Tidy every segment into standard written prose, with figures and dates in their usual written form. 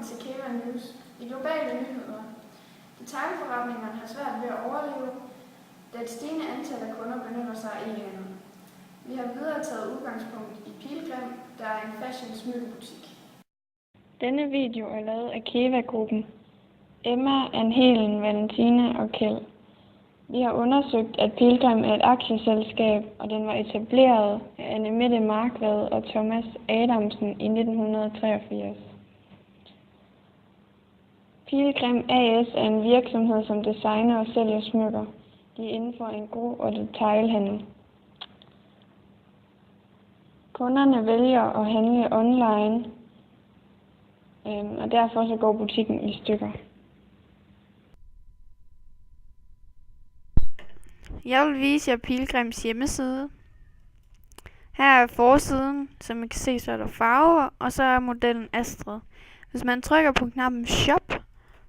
Velkommen til Keva News. I globale nyheder. Detailforretningerne har svært ved at overleve, da et stigende antal af kunder benytter sig af e-handel. Vi har videre taget udgangspunkt i Pilgrim, der er en fashion smykkebutik. Denne video er lavet af Keva-gruppen. Emma, Anhelen, Valentina og Kjeld. Vi har undersøgt, at Pilgrim er et aktieselskab, og den var etableret af Annemette Markvad og Thomas Adamsen i 1983. Pilgrim AS er en virksomhed, som designer og sælger smykker. De er inden for engros og detailhandel. Kunderne vælger at handle online, og derfor så går butikken i stykker. Jeg vil vise jer Pilgrims hjemmeside. Her er forsiden, som I kan se, så er der farver, og så er modellen Astrid. Hvis man trykker på knappen Shop,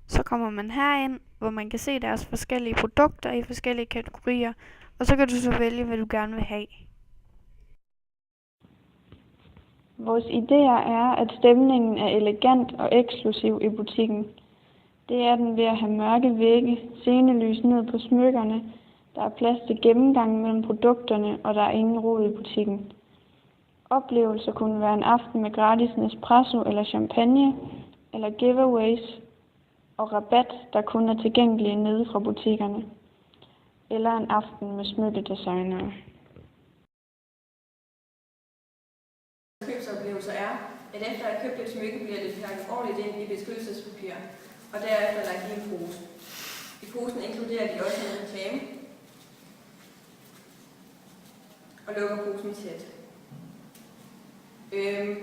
så kommer man herind, hvor man kan se deres forskellige produkter i forskellige kategorier, og så kan du så vælge, hvad du gerne vil have. Vores idéer er, at stemningen er elegant og eksklusiv i butikken. Det er den ved at have mørke vægge, scenelys ned på smykkerne, der er plads til gennemgang mellem produkterne, og der er ingen rod i butikken. Oplevelser kunne være en aften med gratis Nespresso eller champagne, eller giveaways og rabat, der kun er tilgængelige nede fra butikkerne. Eller en aften med smykkedesignere. Købsoplevelser er, at efter at have købt et smykke, bliver det pakket ordentligt ind i beskyttelsespapir, og derefter lagt i en pose. I posen inkluderer de også en reklame, og lukker posen tæt.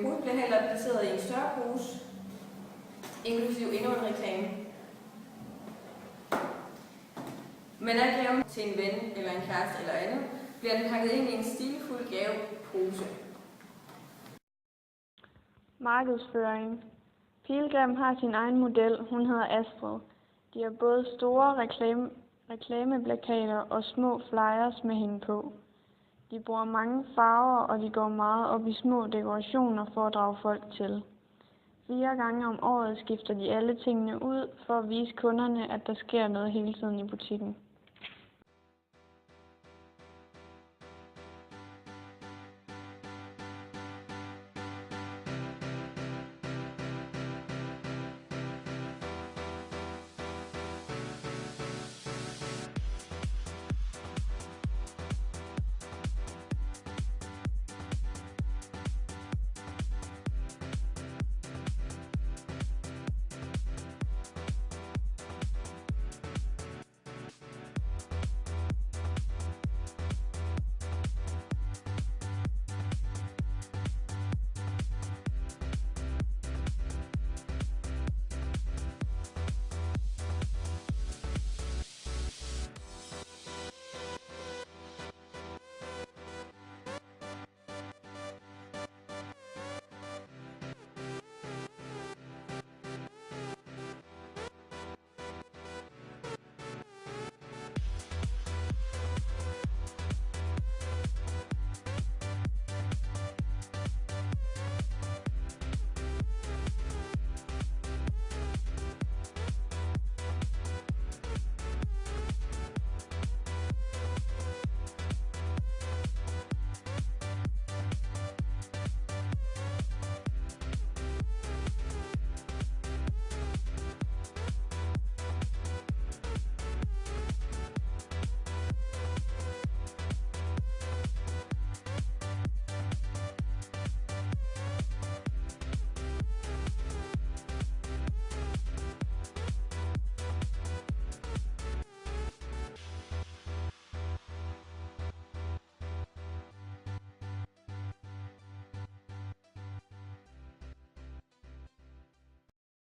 Posen bliver heller placeret i en større pose, inklusiv endnu en reklame. Men er gaven til en ven eller en kæreste eller andet, bliver den pakket ind i en stilfuld gavepose. Markedsføring. Pilgrim har sin egen model, hun hedder Astrid. De har både store reklameplakater og små flyers med hende på. De bruger mange farver, og de går meget op i små dekorationer for at drage folk til. 4 gange om året skifter de alle tingene ud for at vise kunderne, at der sker noget hele tiden i butikken.